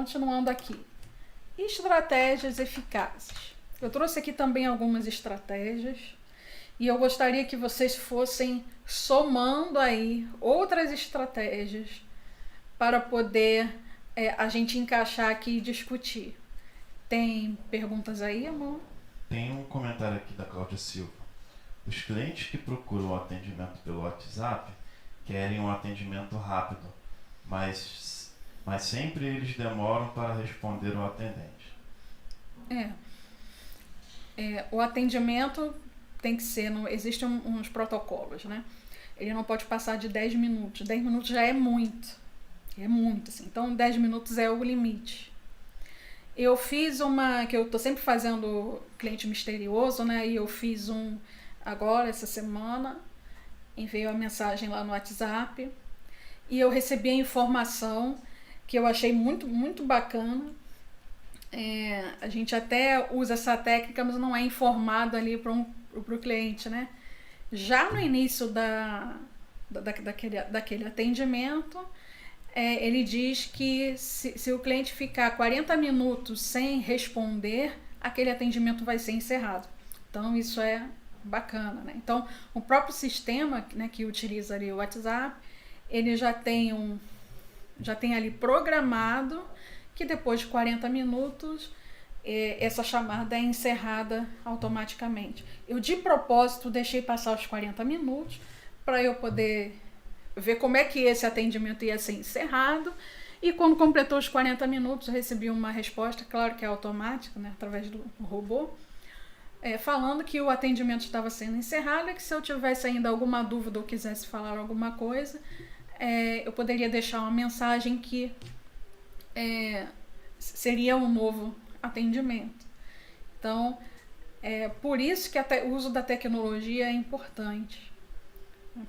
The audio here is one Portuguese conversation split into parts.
continuando aqui. Estratégias eficazes. Eu trouxe aqui também algumas estratégias e eu gostaria que vocês fossem somando aí outras estratégias para poder a gente encaixar aqui e discutir. Tem perguntas aí, amor? Tem um comentário aqui da Cláudia Silva. Os clientes que procuram o atendimento pelo WhatsApp querem um atendimento rápido, mas sempre eles demoram para responder ao atendente. O atendimento tem que ser, existem uns protocolos, né? Ele não pode passar de 10 minutos. 10 minutos já é muito. É muito, assim. Então, 10 minutos é o limite. Eu fiz que eu tô sempre fazendo cliente misterioso, né? E eu fiz agora, essa semana, enviei a mensagem lá no WhatsApp e eu recebi a informação que eu achei muito, muito bacana. A gente até usa essa técnica, mas não é informado ali para o cliente, né? Já no início daquele atendimento, ele diz que se o cliente ficar 40 minutos sem responder, aquele atendimento vai ser encerrado. Então, isso é bacana, né? Então, o próprio sistema, né, que utiliza ali o WhatsApp, ele já tem ali programado que depois de 40 minutos essa chamada é encerrada automaticamente. Eu, de propósito, deixei passar os 40 minutos para eu poder ver como é que esse atendimento ia ser encerrado, e quando completou os 40 minutos eu recebi uma resposta, claro que é automática, né, através do robô, falando que o atendimento estava sendo encerrado e que se eu tivesse ainda alguma dúvida ou quisesse falar alguma coisa, eu poderia deixar uma mensagem que seria um novo atendimento. Então, por isso que o uso da tecnologia é importante,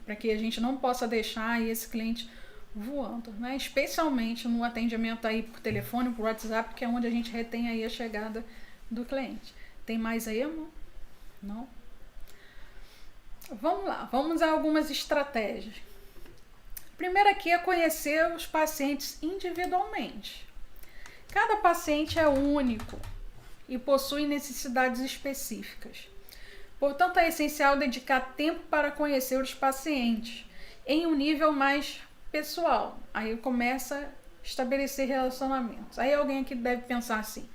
para que a gente não possa deixar esse cliente voando, né? Especialmente no atendimento aí por telefone, por WhatsApp, que é onde a gente retém aí a chegada do cliente. Tem mais aí, amor? Não? Vamos lá, vamos a algumas estratégias. Primeiro aqui é conhecer os pacientes individualmente. Cada paciente é único e possui necessidades específicas. Portanto, é essencial dedicar tempo para conhecer os pacientes em um nível mais pessoal. Aí começa a estabelecer relacionamentos. Aí alguém aqui deve pensar assim: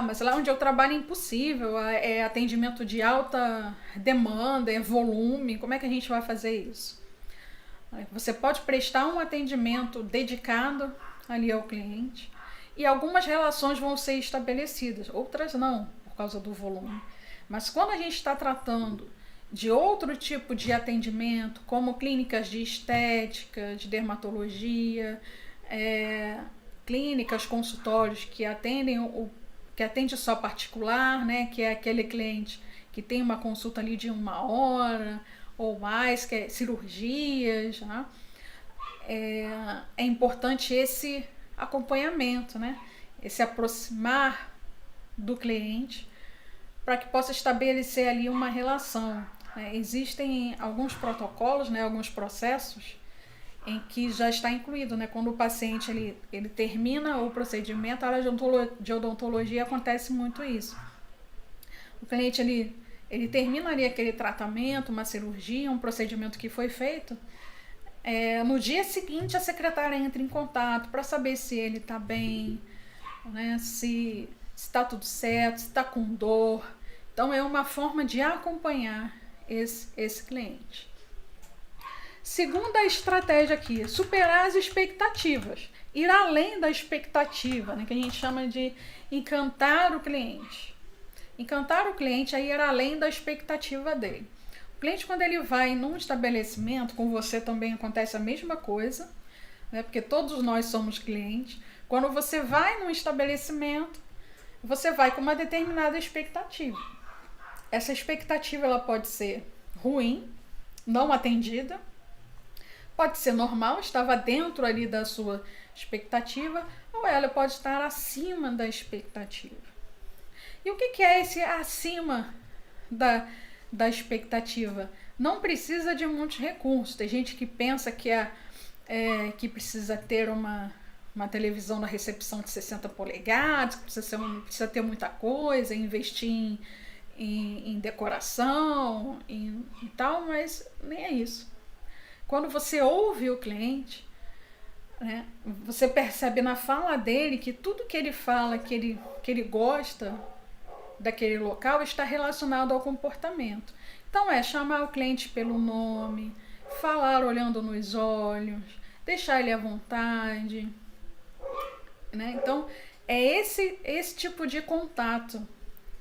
mas lá onde eu trabalho é impossível, é atendimento de alta demanda, é volume, como é que a gente vai fazer isso? Você pode prestar um atendimento dedicado ali ao cliente e algumas relações vão ser estabelecidas, outras não, por causa do volume. Mas quando a gente está tratando de outro tipo de atendimento, como clínicas de estética, de dermatologia, clínicas, consultórios que atendem só particular, né, que é aquele cliente que tem uma consulta ali de 1 hora ou mais, que é cirurgias, né? É importante esse acompanhamento, né? Esse aproximar do cliente para que possa estabelecer ali uma relação. Existem alguns protocolos, né, alguns processos em que já está incluído, né? Quando o paciente ele termina o procedimento, a área de odontologia acontece muito isso. O cliente ele termina ali aquele tratamento, uma cirurgia, um procedimento que foi feito. No dia seguinte a secretária entra em contato para saber se ele está bem, né? Se está tudo certo, se está com dor. Então é uma forma de acompanhar esse cliente. Segunda estratégia aqui, superar as expectativas, ir além da expectativa, né, que a gente chama de encantar o cliente. Encantar o cliente é ir além da expectativa dele. O cliente, quando ele vai num estabelecimento, com você também acontece a mesma coisa, né, porque todos nós somos clientes. Quando você vai num estabelecimento, você vai com uma determinada expectativa. Essa expectativa ela pode ser ruim, não atendida, pode ser normal, estava dentro ali da sua expectativa, ou ela pode estar acima da expectativa. E o que é esse acima da expectativa? Não precisa de muitos recursos. Tem gente que pensa que precisa ter uma uma televisão na recepção de 60 polegadas, que precisa ter muita coisa, investir em decoração e tal, mas nem é isso. Quando você ouve o cliente, né, você percebe na fala dele que tudo que ele fala, que ele gosta daquele local, está relacionado ao comportamento. Então chamar o cliente pelo nome, falar olhando nos olhos, deixar ele à vontade, né? Então é esse tipo de contato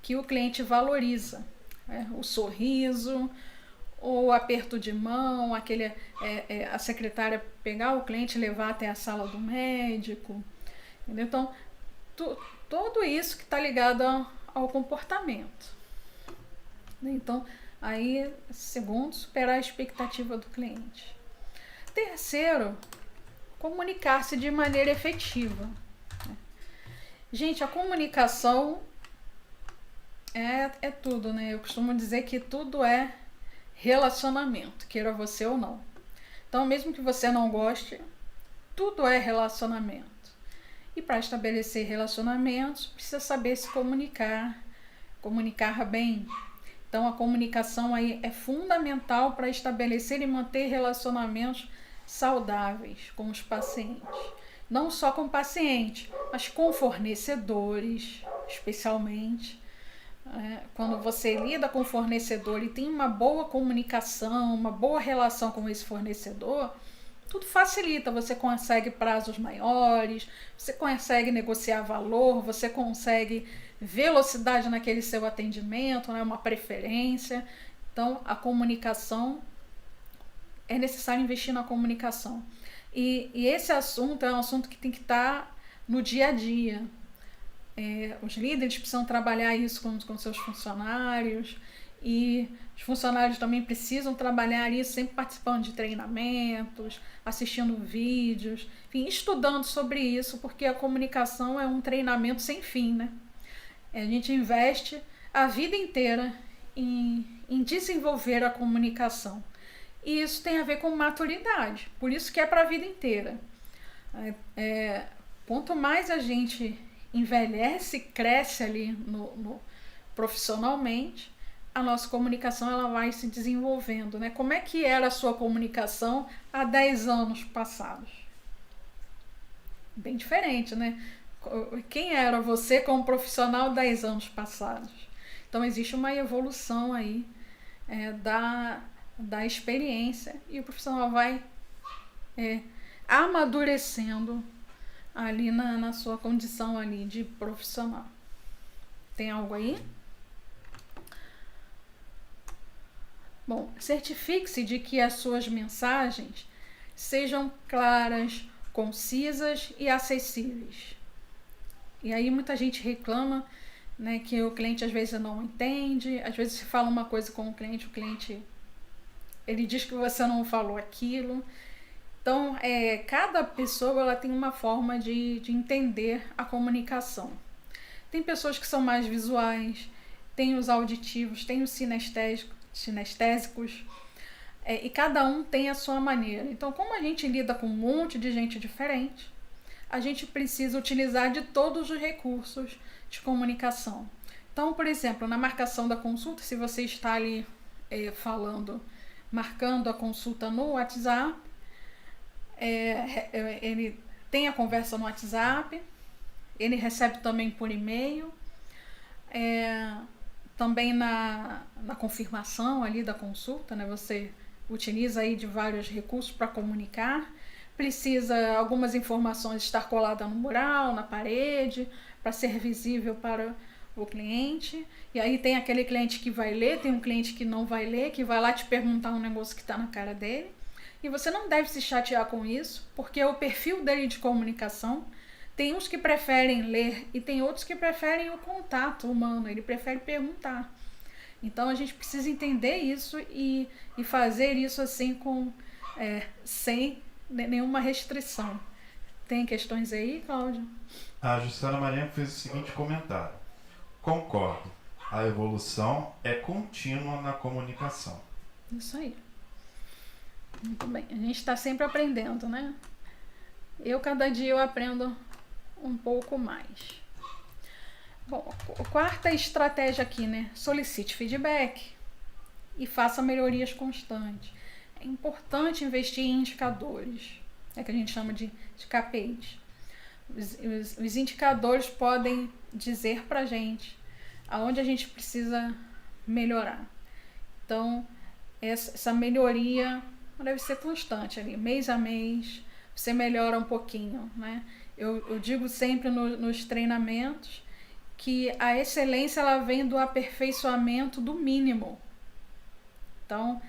que o cliente valoriza, né? O sorriso, o aperto de mão, a secretária pegar o cliente e levar até a sala do médico, entendeu? Então tudo isso que está ligado ao comportamento. Então, aí, segundo, superar a expectativa do cliente. Terceiro, comunicar-se de maneira efetiva. Gente, a comunicação é tudo, né? Eu costumo dizer que tudo é relacionamento, queira você ou não. Então, mesmo que você não goste, tudo é relacionamento. E para estabelecer relacionamentos, precisa saber se comunicar bem. Então, a comunicação aí é fundamental para estabelecer e manter relacionamentos saudáveis com os pacientes. Não só com o paciente, mas com fornecedores, especialmente. Quando você lida com o fornecedor e tem uma boa comunicação, uma boa relação com esse fornecedor, tudo facilita, você consegue prazos maiores, você consegue negociar valor, você consegue velocidade naquele seu atendimento, né, uma preferência. Então, a comunicação, é necessário investir na comunicação. E esse assunto é um assunto que tem que estar no dia a dia. Os líderes precisam trabalhar isso com seus funcionários, e os funcionários também precisam trabalhar isso sempre participando de treinamentos, assistindo vídeos, enfim, estudando sobre isso, porque a comunicação é um treinamento sem fim, né? A gente investe a vida inteira em desenvolver a comunicação. E isso tem a ver com maturidade, por isso que é para a vida inteira. Quanto mais a gente envelhece, cresce ali profissionalmente, a nossa comunicação ela vai se desenvolvendo, né? Como é que era a sua comunicação há 10 anos passados? Bem diferente, né? Quem era você como profissional 10 anos passados? Então existe uma evolução aí da experiência, e o profissional vai amadurecendo ali na sua condição ali de profissional. Tem algo aí? Bom, certifique-se de que as suas mensagens sejam claras, concisas e acessíveis. E aí muita gente reclama, né, que o cliente às vezes não entende, às vezes você fala uma coisa com o cliente ele diz que você não falou aquilo. Então, cada pessoa ela tem uma forma de entender a comunicação. Tem pessoas que são mais visuais, tem os auditivos, tem os sinestésicos, e cada um tem a sua maneira. Então, como a gente lida com um monte de gente diferente, a gente precisa utilizar de todos os recursos de comunicação. Então, por exemplo, na marcação da consulta, se você está ali marcando a consulta no WhatsApp, ele tem a conversa no WhatsApp, ele recebe também por e-mail, também na confirmação ali da consulta, né, você utiliza aí de vários recursos para comunicar. Precisa algumas informações estar colada no mural, na parede, para ser visível para o cliente. E aí tem aquele cliente que vai ler, tem um cliente que não vai ler, que vai lá te perguntar um negócio que está na cara dele. E você não deve se chatear com isso, porque é o perfil dele de comunicação. Tem uns que preferem ler e tem outros que preferem o contato humano, ele prefere perguntar. Então a gente precisa entender isso e fazer isso assim sem nenhuma restrição. Tem questões aí, Cláudio? A Jussara Marenco fez o seguinte comentário: concordo, a evolução é contínua na comunicação. Isso aí. Muito bem. A gente está sempre aprendendo, né? Cada dia eu aprendo um pouco mais. Bom, a quarta estratégia aqui, né? Solicite feedback e faça melhorias constantes. É importante investir em indicadores, que a gente chama de KPIs. Os indicadores podem dizer pra gente aonde a gente precisa melhorar. Então, essa melhoria deve ser constante ali, mês a mês, você melhora um pouquinho, né? Eu digo sempre nos treinamentos que a excelência ela vem do aperfeiçoamento do mínimo. Então,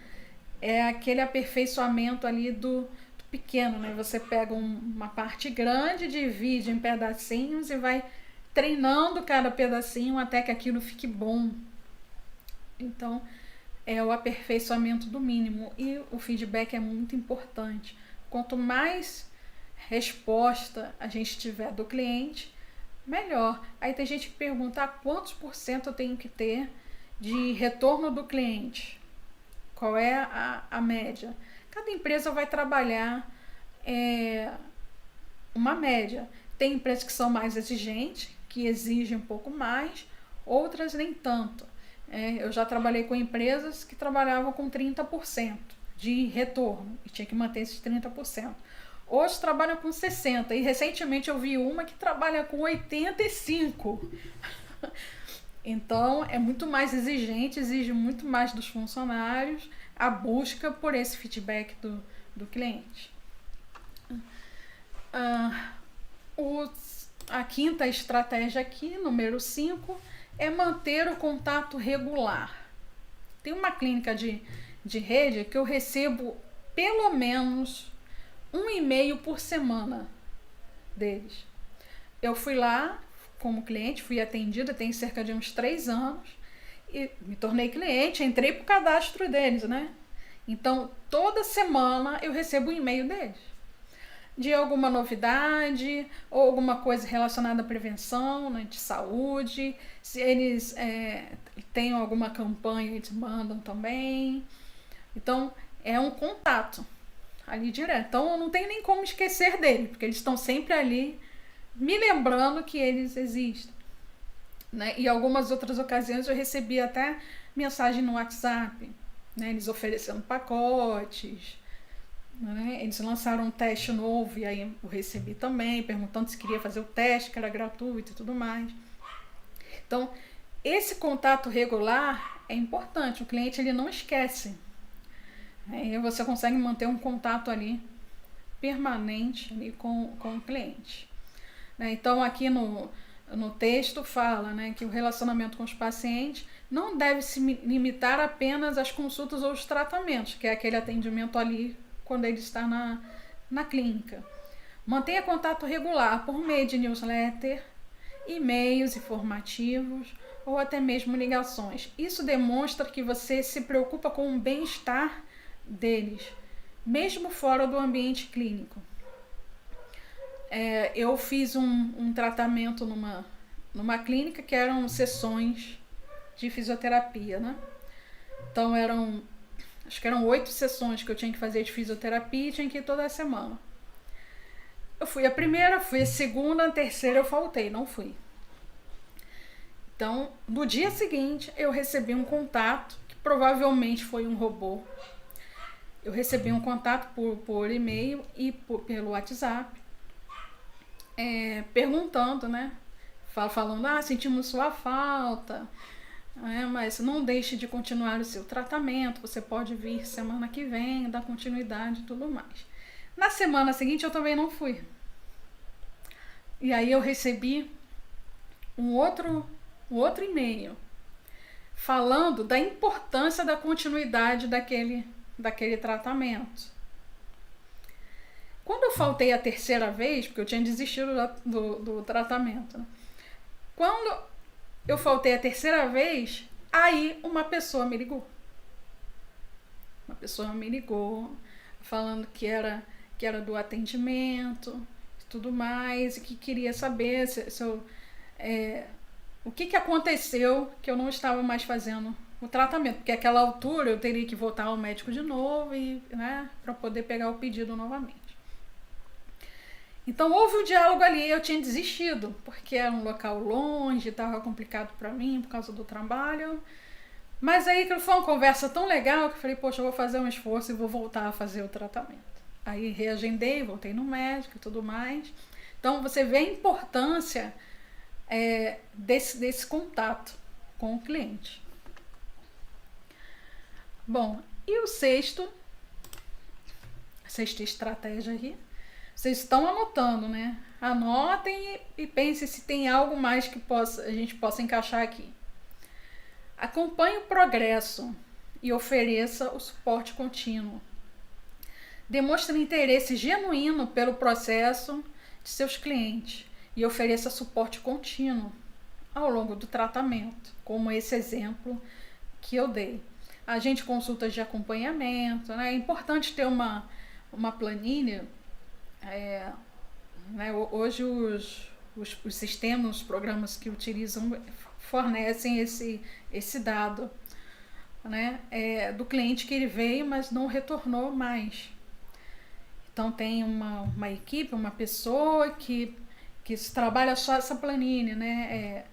é aquele aperfeiçoamento ali do pequeno, né? Você pega uma parte grande, divide em pedacinhos e vai treinando cada pedacinho até que aquilo fique bom. Então, é o aperfeiçoamento do mínimo e o feedback é muito importante. Quanto mais resposta a gente tiver do cliente, melhor. Aí tem gente que pergunta quantos % eu tenho que ter de retorno do cliente. Qual é a média? Cada empresa vai trabalhar uma média. Tem empresas que são mais exigentes, que exigem um pouco mais, outras nem tanto. Eu já trabalhei com empresas que trabalhavam com 30% de retorno e tinha que manter esses 30%. Hoje trabalham com 60% e recentemente eu vi uma que trabalha com 85%. Então é muito mais exigente, exige muito mais dos funcionários a busca por esse feedback do cliente. A quinta estratégia aqui, número 5, é manter o contato regular. Tem uma clínica de rede que eu recebo pelo menos um e-mail por semana deles. Eu fui lá como cliente, fui atendida tem cerca de uns 3 anos e me tornei cliente, entrei pro cadastro deles, né? Então, toda semana eu recebo um e-mail deles de alguma novidade ou alguma coisa relacionada à prevenção, né, de saúde. Se eles têm alguma campanha, eles mandam também. Então, é um contato ali direto. Então, eu não tenho nem como esquecer dele, porque eles estão sempre ali me lembrando que eles existem. Né? E algumas outras ocasiões eu recebi até mensagem no WhatsApp, né? Eles oferecendo pacotes. Né? Eles lançaram um teste novo e aí eu recebi também, perguntando se queria fazer o teste, que era gratuito e tudo mais. Então, esse contato regular é importante, o cliente ele não esquece. E você consegue manter um contato ali permanente ali com o cliente. Então, aqui no texto fala, né, que o relacionamento com os pacientes não deve se limitar apenas às consultas ou os tratamentos, que é aquele atendimento ali quando ele está na clínica. Mantenha contato regular por meio de newsletter, e-mails informativos ou até mesmo ligações. Isso demonstra que você se preocupa com o bem-estar deles, mesmo fora do ambiente clínico. Eu fiz um tratamento numa clínica que eram sessões de fisioterapia, né? Então acho que eram 8 sessões que eu tinha que fazer de fisioterapia e tinha que ir toda semana. Eu fui a primeira, fui a segunda, a terceira eu faltei, não fui. Então, no dia seguinte, eu recebi um contato, que provavelmente foi um robô. Eu recebi um contato por e-mail e pelo WhatsApp, perguntando, né? Falando, sentimos sua falta, mas não deixe de continuar o seu tratamento, você pode vir semana que vem, dar continuidade e tudo mais. Na semana seguinte eu também não fui. E aí eu recebi um outro e-mail falando da importância da continuidade daquele tratamento. Quando eu faltei a terceira vez, porque eu tinha desistido do tratamento, né? Quando eu faltei a terceira vez, aí uma pessoa me ligou. Uma pessoa me ligou falando que era do atendimento e tudo mais, e que queria saber o que aconteceu que eu não estava mais fazendo o tratamento, porque àquela altura eu teria que voltar ao médico de novo e, né, para poder pegar o pedido novamente. Então houve o diálogo ali, eu tinha desistido, porque era um local longe, estava complicado para mim por causa do trabalho. Mas aí que foi uma conversa tão legal que eu falei, poxa, eu vou fazer um esforço e vou voltar a fazer o tratamento. Aí reagendei, voltei no médico e tudo mais. Então você vê a importância desse contato com o cliente. Bom, e a sexta estratégia aqui, vocês estão anotando, né? Anotem e pensem se tem algo mais que a gente possa encaixar aqui. Acompanhe o progresso e ofereça o suporte contínuo. Demonstre interesse genuíno pelo processo de seus clientes e ofereça suporte contínuo ao longo do tratamento, como esse exemplo que eu dei. Agende consultas de acompanhamento, né? É importante ter uma planilha. Né? Hoje os sistemas, os programas que utilizam fornecem esse dado, né? Do cliente que ele veio, mas não retornou mais. Então tem uma equipe, uma pessoa que trabalha só essa planilha, né?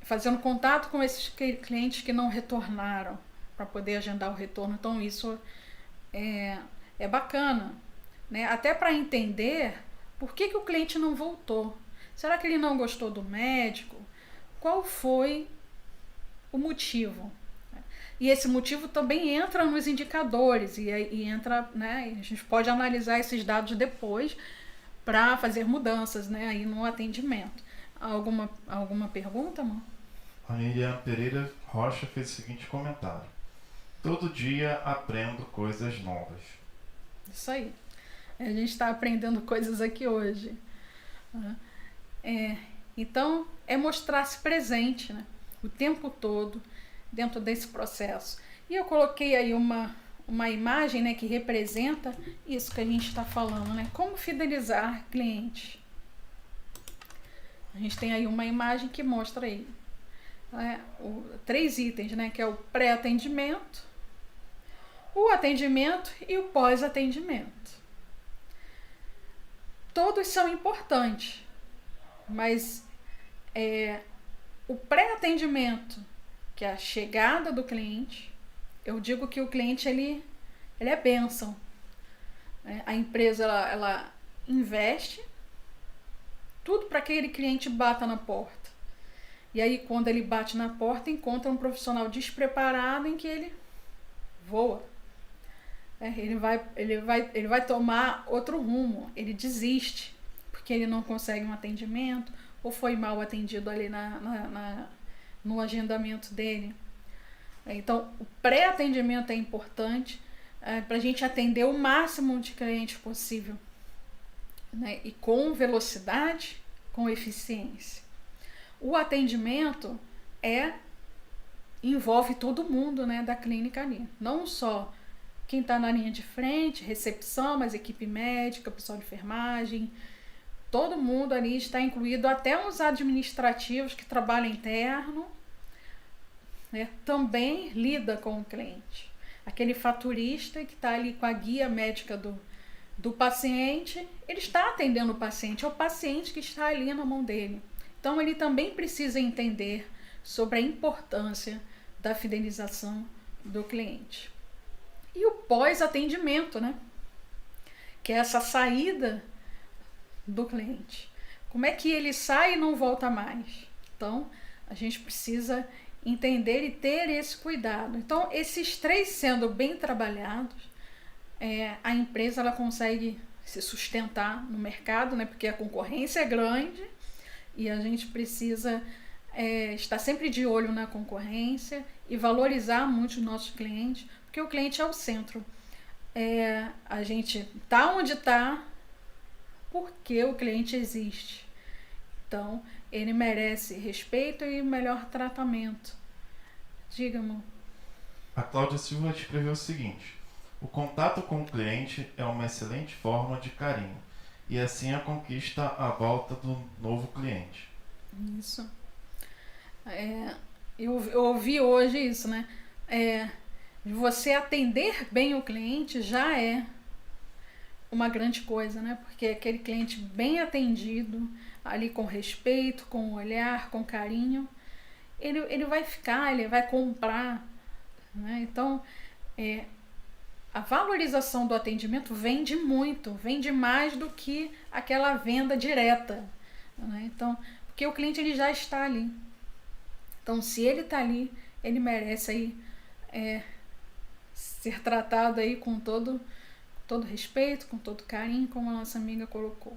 Fazendo contato com esses clientes que não retornaram, para poder agendar o retorno. Então isso é bacana, né? Até para entender por que o cliente não voltou. Será que ele não gostou do médico? Qual foi o motivo? E esse motivo também entra nos indicadores e entra, né? A gente pode analisar esses dados depois para fazer mudanças, né? Aí no atendimento. Alguma pergunta, amor? A Miriam Pereira Rocha fez o seguinte comentário: todo dia aprendo coisas novas. Isso aí. A gente está aprendendo coisas aqui hoje. Então, mostrar-se presente, né? O tempo todo dentro desse processo. E eu coloquei aí uma imagem, né, que representa isso que a gente está falando, né? Como fidelizar clientes. A gente tem aí uma imagem que mostra aí 3 itens, né? Que é o pré-atendimento, o atendimento e o pós-atendimento. Todos são importantes, mas o pré-atendimento, que é a chegada do cliente, eu digo que o cliente ele é bênção. A empresa ela investe tudo para que aquele cliente bata na porta. E aí quando ele bate na porta, encontra um profissional despreparado em que ele voa. Ele vai tomar outro rumo, ele desiste, porque ele não consegue um atendimento, ou foi mal atendido ali no agendamento dele. Então, o pré-atendimento é importante para a gente atender o máximo de clientes possível, né? E com velocidade, com eficiência. O atendimento envolve todo mundo, né, da clínica ali, não só quem está na linha de frente, recepção, mas equipe médica, pessoal de enfermagem, todo mundo ali está incluído, até os administrativos que trabalham interno, né, também lida com o cliente. Aquele faturista que está ali com a guia médica do paciente, ele está atendendo o paciente, é o paciente que está ali na mão dele. Então ele também precisa entender sobre a importância da fidelização do cliente. E o pós-atendimento, né? Que é essa saída do cliente. Como é que ele sai e não volta mais? Então, a gente precisa entender e ter esse cuidado. Então, esses 3 sendo bem trabalhados, a empresa ela consegue se sustentar no mercado, né? Porque a concorrência é grande e a gente precisa estar sempre de olho na concorrência e valorizar muito os nossos clientes, porque o cliente é o centro. A gente tá onde está porque o cliente existe. Então, ele merece respeito e melhor tratamento. Diga, amor. A Cláudia Silva escreveu o seguinte: o contato com o cliente é uma excelente forma de carinho e assim a conquista a volta do novo cliente. Isso. Eu ouvi hoje isso, né? Você atender bem o cliente já é uma grande coisa, né? Porque aquele cliente bem atendido, ali com respeito, com olhar, com carinho, ele vai ficar, ele vai comprar, né? Então, a valorização do atendimento vende muito, vende mais do que aquela venda direta, né? Então, porque o cliente ele já está ali. Então, se ele está ali, ele merece aí ser tratado aí com todo respeito, com todo carinho, como a nossa amiga colocou.